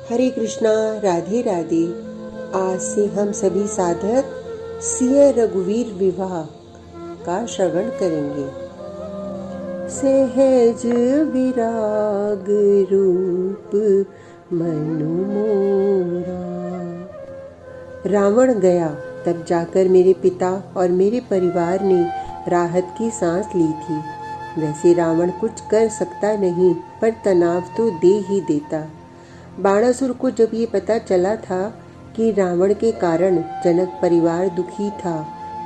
हरे कृष्णा, राधे राधे। आज से हम सभी साधक सिय रघुवीर विवाह का श्रवण करेंगे। सहज विराग रूप मनु मोरा। रावण गया, तब जाकर मेरे पिता और मेरे परिवार ने राहत की सांस ली थी। वैसे रावण कुछ कर सकता नहीं, पर तनाव तो दे ही देता। बाणासुर को जब ये पता चला था कि रावण के कारण जनक परिवार दुखी था,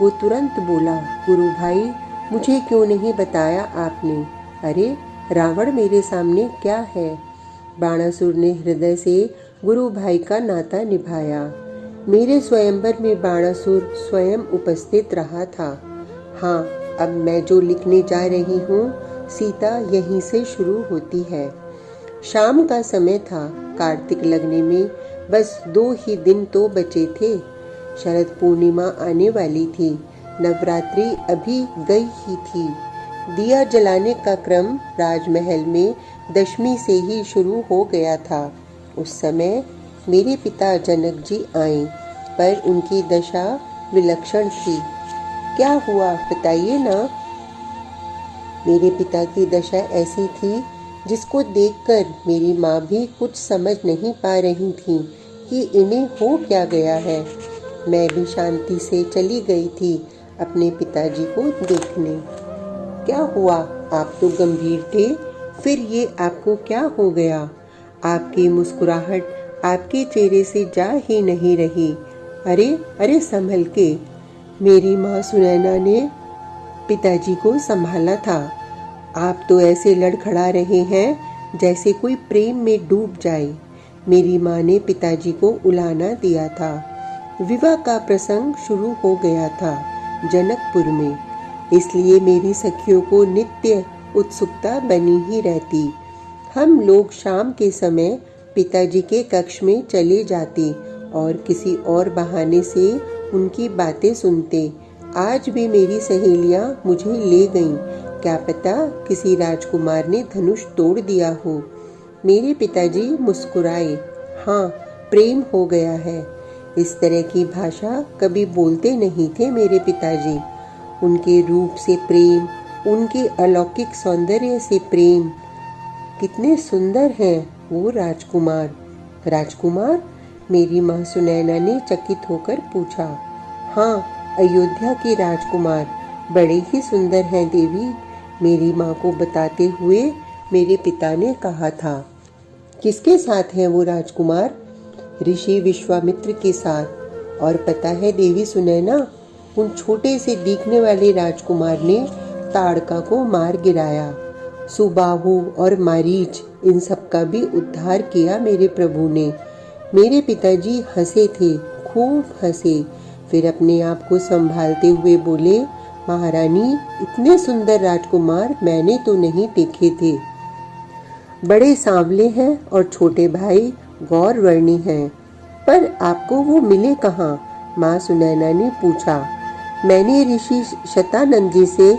वो तुरंत बोला, गुरु भाई, मुझे क्यों नहीं बताया आपने? अरे रावण मेरे सामने क्या है? बाणासुर ने हृदय से गुरु भाई का नाता निभाया। मेरे स्वयंवर में बाणासुर स्वयं उपस्थित रहा था। हाँ, अब मैं जो लिखने जा रही हूँ, सीता यहीं से शुरू होती है। शाम का समय था। कार्तिक लगने में बस 2 ही दिन तो बचे थे। शरद पूर्णिमा आने वाली थी। नवरात्रि अभी गई ही थी। दिया जलाने का क्रम राजमहल में दशमी से ही शुरू हो गया था। उस समय मेरे पिता जनक जी आए, पर उनकी दशा विलक्षण थी। क्या हुआ बताइए ना। मेरे पिता की दशा ऐसी थी जिसको देखकर मेरी माँ भी कुछ समझ नहीं पा रही थी कि इन्हें हो क्या गया है। मैं भी शांति से चली गई थी अपने पिताजी को देखने। क्या हुआ? आप तो गंभीर थे, फिर ये आपको क्या हो गया? आपकी मुस्कुराहट आपके चेहरे से जा ही नहीं रही। अरे अरे, संभल के। मेरी माँ सुनैना ने पिताजी को संभाला था। आप तो ऐसे लड़खड़ा रहे हैं जैसे कोई प्रेम में डूब जाए। मेरी माँ ने पिताजी को उलाना दिया था। विवाह का प्रसंग शुरू हो गया था जनकपुर में, इसलिए मेरी सखियों को नित्य उत्सुकता बनी ही रहती। हम लोग शाम के समय पिताजी के कक्ष में चले जाते और किसी और बहाने से उनकी बातें सुनते। आज भी मेरी सहेलियां मुझे ले गईं। क्या पता किसी राजकुमार ने धनुष तोड़ दिया हो। मेरे पिताजी मुस्कुराए। हाँ, प्रेम हो गया है। इस तरह की भाषा कभी बोलते नहीं थे मेरे पिताजी। उनके रूप से प्रेम, उनके अलौकिक सौंदर्य से प्रेम। कितने सुंदर हैं वो राजकुमार। राजकुमार? मेरी माँ सुनैना ने चकित होकर पूछा। हाँ, अयोध्या के राजकुमार बड़े ही सुंदर हैं देवी, मेरी माँ को बताते हुए मेरे पिता ने कहा था। किसके साथ हैं वो राजकुमार? ऋषि विश्वामित्र के साथ। और पता है देवी सुनैना, उन छोटे से दिखने वाले राजकुमार ने ताड़का को मार गिराया। सुबाहु और मारीच, इन सब का भी उद्धार किया मेरे प्रभु ने। मेरे पिताजी हंसे थे, खूब हंसे। फिर अपने आप को संभालते हुए बोले, महारानी, इतने सुंदर राजकुमार मैंने तो नहीं देखे थे। बड़े सांवले हैं और छोटे भाई गौरवर्णी हैं। पर आपको वो मिले कहाँ? माँ सुनैना ने पूछा। मैंने ऋषि शतानंद जी से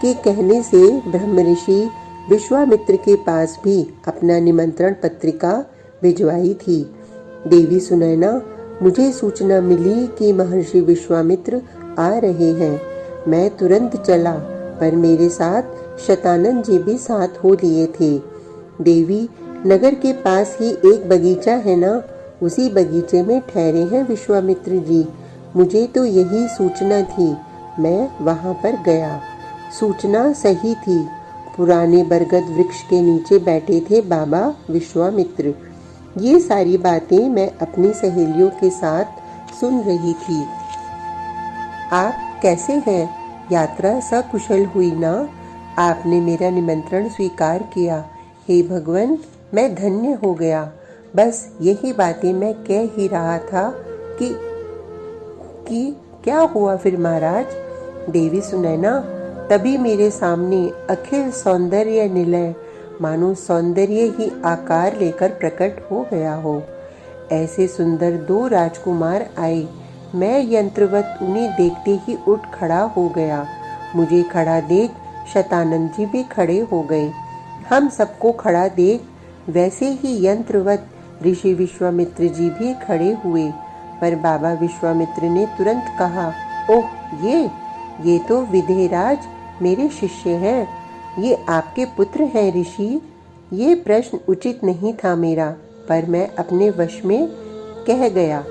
के कहने से ब्रह्म ऋषि विश्वामित्र के पास भी अपना निमंत्रण पत्रिका भिजवाई थी। देवी सुनैना, मुझे सूचना मिली कि महर्षि विश्वामित्र आ रहे हैं। मैं तुरंत चला, पर मेरे साथ शतानंद जी भी साथ हो लिए थे। देवी, नगर के पास ही एक बगीचा है ना, उसी बगीचे में ठहरे हैं विश्वामित्र जी। मुझे तो यही सूचना थी, मैं वहां पर गया। सूचना सही थी। पुराने बरगद वृक्ष के नीचे बैठे थे बाबा विश्वामित्र। ये सारी बातें मैं अपनी सहेलियों के साथ सुन रही थी। आप कैसे हैं? यात्रा सकुशल हुई ना? आपने मेरा निमंत्रण स्वीकार किया। हे भगवान, मैं धन्य हो गया। बस यही बातें मैं कह ही रहा था कि क्या हुआ फिर महाराज? देवी सुनैना, तभी मेरे सामने अखिल सौंदर्य निलय, मानो सौंदर्य ही आकार लेकर प्रकट हो गया हो। ऐसे सुंदर 2 राजकुमार आए। मैं यंत्रवत उन्हें देखते ही उठ खड़ा हो गया। मुझे खड़ा देख शतानंद जी भी खड़े हो गए। हम सबको खड़ा देख वैसे ही यंत्रवत ऋषि विश्वामित्र जी भी खड़े हुए, पर बाबा विश्वामित्र ने तुरंत कहा, ओह ये तो विदेहराज मेरे शिष्य हैं, ये आपके पुत्र हैं ऋषि। ये प्रश्न उचित नहीं था मेरा, पर मैं अपने वश में कह गया।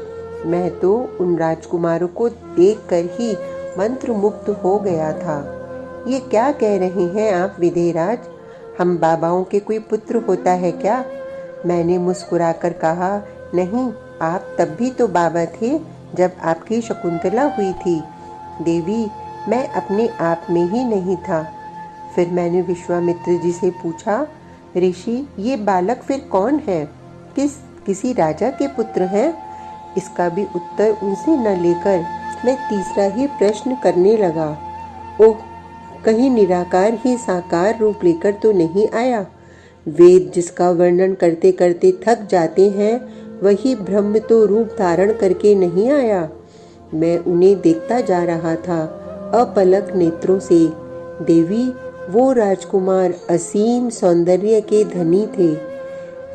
मैं तो उन राजकुमारों को देखकर ही मंत्रमुग्ध हो गया था। ये क्या कह रहे हैं आप विदेहराज? हम बाबाओं के कोई पुत्र होता है क्या? मैंने मुस्कुराकर कहा, नहीं, आप तब भी तो बाबा थे जब आपकी शकुंतला हुई थी। देवी, मैं अपने आप में ही नहीं था। फिर मैंने विश्वामित्र जी से पूछा, ऋषि, ये बालक फिर कौन है? किसी राजा के पुत्र हैं? इसका भी उत्तर उनसे न लेकर मैं तीसरा ही प्रश्न करने लगा। ओह, कहीं निराकार ही साकार रूप लेकर तो नहीं आया? वेद जिसका वर्णन करते करते थक जाते हैं, वही ब्रह्म तो रूप धारण करके नहीं आया? मैं उन्हें देखता जा रहा था अपलक नेत्रों से। देवी, वो राजकुमार असीम सौंदर्य के धनी थे।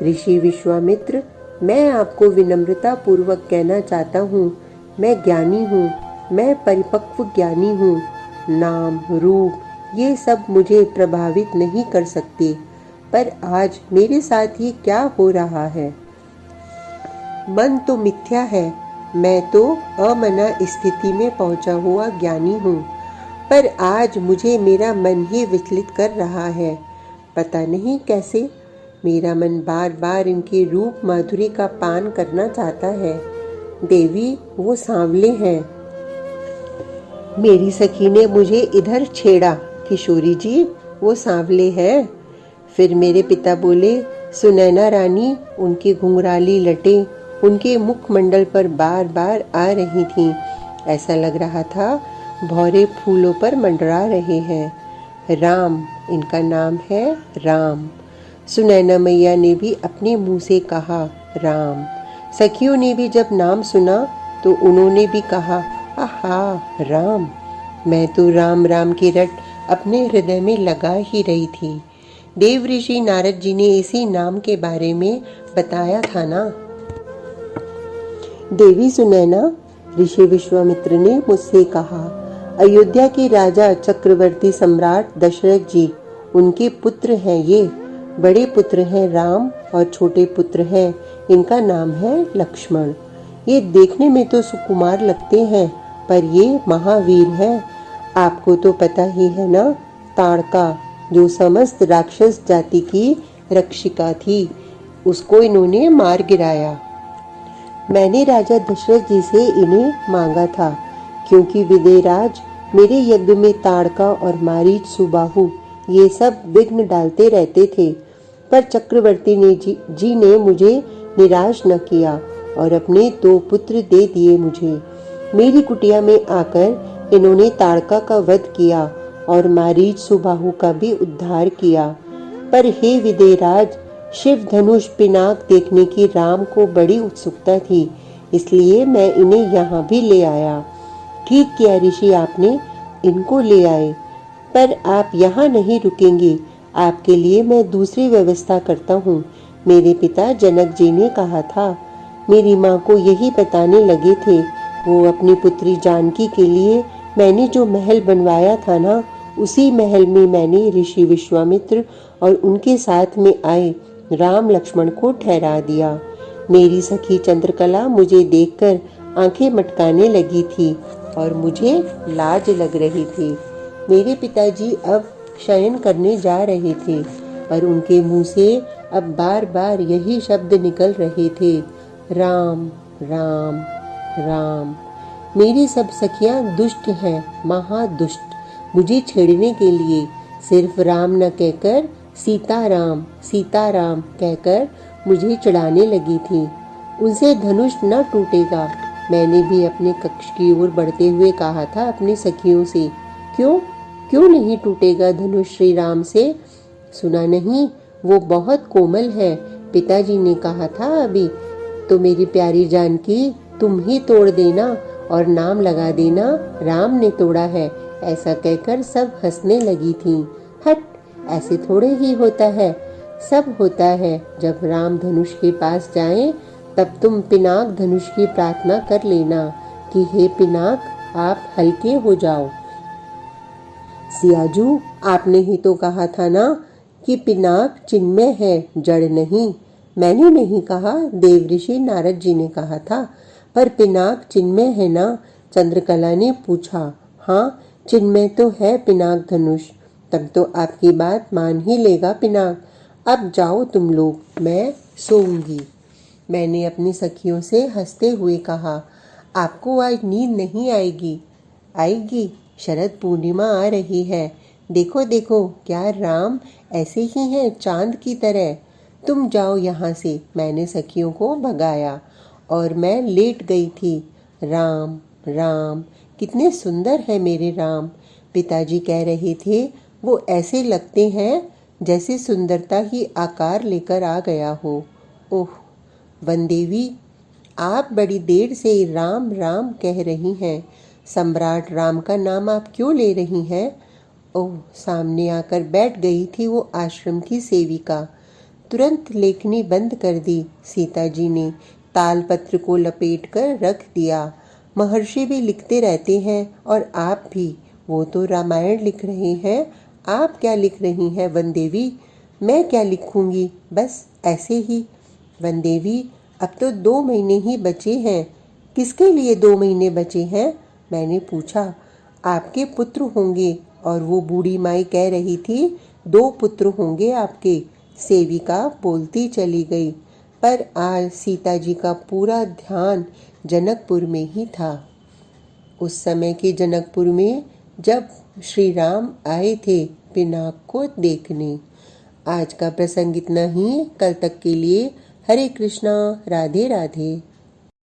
ऋषि विश्वामित्र, मैं आपको विनम्रता पूर्वक कहना चाहता हूँ, मैं ज्ञानी हूँ, मैं परिपक्व ज्ञानी हूँ। नाम, रूप, ये सब मुझे प्रभावित नहीं कर सकते। पर आज मेरे साथ ये क्या हो रहा है? मन तो मिथ्या है, मैं तो अमना स्थिति में पहुंचा हुआ ज्ञानी हूँ, पर आज मुझे मेरा मन ही विचलित कर रहा है। पता नहीं कैसे मेरा मन बार बार इनके रूप माधुरी का पान करना चाहता है। देवी, वो सांवले हैं। मेरी सखी ने मुझे इधर छेड़ा, किशोरी जी, वो सांवले हैं। फिर मेरे पिता बोले, सुनैना रानी, उनकी घुंघराली लटें उनके मुखमंडल पर बार बार आ रही थीं। ऐसा लग रहा था भौरे फूलों पर मंडरा रहे हैं। राम, इनका नाम है राम। सुनैना मैया ने भी अपने मुंह से कहा, राम। सखियों ने भी जब नाम सुना तो उन्होंने भी कहा, आहा, राम। मैं तो राम राम की रट अपने हृदय में लगा ही रही थी। देव ऋषि नारद जी ने इसी नाम के बारे में बताया था ना। देवी सुनैना, ऋषि विश्वामित्र ने मुझसे कहा, अयोध्या के राजा चक्रवर्ती सम्राट दशरथ जी, उनके पुत्र हैं ये। बड़े पुत्र हैं राम और छोटे पुत्र हैं, इनका नाम है लक्ष्मण। ये देखने में तो सुकुमार लगते हैं, पर ये महावीर हैं। आपको तो पता ही है ना, ताड़का, जो समस्त राक्षस जाति की रक्षिका थी, उसको इन्होंने मार गिराया। मैंने राजा दशरथ जी से इन्हें मांगा था, क्योंकि विदेहराज मेरे यज्ञ में ताड़का और मारीच सुबाहु ये सब विघ्न डालते रहते थे। पर चक्रवर्ती जी ने मुझे निराश न किया और अपने 2 पुत्र दे दिए मुझे। मेरी कुटिया में आकर इन्होंने ताड़का का वध किया और मारीच सुबाहु का भी उद्धार किया। पर हे विदेहराज, शिव धनुष पिनाक देखने की राम को बड़ी उत्सुकता थी, इसलिए मैं इन्हें यहाँ भी ले आया। ठीक किया ऋषि आपने, इनको ले आए। पर आप यहाँ नहीं रुकेंगे, आपके लिए मैं दूसरी व्यवस्था करता हूँ। मेरे पिता जनक जी ने कहा था, मेरी माँ को यही बताने लगे थे। वो अपनी पुत्री जानकी के लिए मैंने जो महल बनवाया था ना, उसी महल में मैंने ऋषि विश्वामित्र और उनके साथ में आए राम लक्ष्मण को ठहरा दिया। मेरी सखी चंद्रकला मुझे देखकर आंखें मटकाने लगी थी और मुझे लाज लग रही थी। मेरे पिताजी अब शयन करने जा रहे थे और उनके मुंह से अब बार बार यही शब्द निकल रहे थे, राम राम राम। मेरी सब सखियां दुष्ट हैं, महादुष्ट। मुझे छेड़ने के लिए सिर्फ राम न कहकर सीताराम कहकर मुझे चिढ़ाने लगी थी। उनसे धनुष न टूटेगा। मैंने भी अपने कक्ष की ओर बढ़ते हुए कहा था अपनी सखियों से, क्यों नहीं टूटेगा धनुष श्री राम से? सुना नहीं, वो बहुत कोमल है, पिताजी ने कहा था अभी। तो मेरी प्यारी जानकी, तुम ही तोड़ देना और नाम लगा देना, राम ने तोड़ा है। ऐसा कहकर सब हंसने लगी थीं। हट, ऐसे थोड़े ही होता है। सब होता है। जब राम धनुष के पास जाएं, तब तुम पिनाक धनुष की प्रार्थना कर लेना कि हे पिनाक, आप हल्के हो जाओ। सियाजू, आपने ही तो कहा था ना कि पिनाक चिन्मय है, जड़ नहीं। मैंने नहीं कहा, देवऋषि नारद जी ने कहा था। पर पिनाक चिन्मय है ना? चंद्रकला ने पूछा। हाँ, चिन्मय तो है पिनाक धनुष। तब तो आपकी बात मान ही लेगा पिनाक। अब जाओ तुम लोग, मैं सोऊंगी। मैंने अपनी सखियों से हंसते हुए कहा, आपको आज नींद नहीं आएगी? आएगी। शरद पूर्णिमा आ रही है। देखो देखो, क्या राम ऐसे ही हैं चांद की तरह। तुम जाओ यहाँ से। मैंने सखियों को भगाया और मैं लेट गई थी। राम राम, कितने सुंदर है मेरे राम। पिताजी कह रहे थे, वो ऐसे लगते हैं जैसे सुंदरता ही आकार लेकर आ गया हो। ओह वनदेवी, आप बड़ी देर से राम राम कह रही हैं। सम्राट राम का नाम आप क्यों ले रही हैं? ओह, सामने आकर बैठ गई थी वो आश्रम की सेविका। तुरंत लेखनी बंद कर दी। सीता जी ने तालपत्र को लपेटकर रख दिया। महर्षि भी लिखते रहते हैं और आप भी। वो तो रामायण लिख रहे हैं, आप क्या लिख रही हैं वनदेवी? मैं क्या लिखूंगी, बस ऐसे ही। वनदेवी, अब तो 2 महीने ही बचे हैं। किसके लिए 2 महीने बचे हैं? मैंने पूछा। आपके पुत्र होंगे। और वो बूढ़ी माई कह रही थी, 2 पुत्र होंगे आपके। सेविका बोलती चली गई। पर आज सीता जी का पूरा ध्यान जनकपुर में ही था। उस समय के जनकपुर में जब श्री राम आए थे पिनाक को देखने। आज का प्रसंग इतना ही। कल तक के लिए हरे कृष्णा, राधे राधे।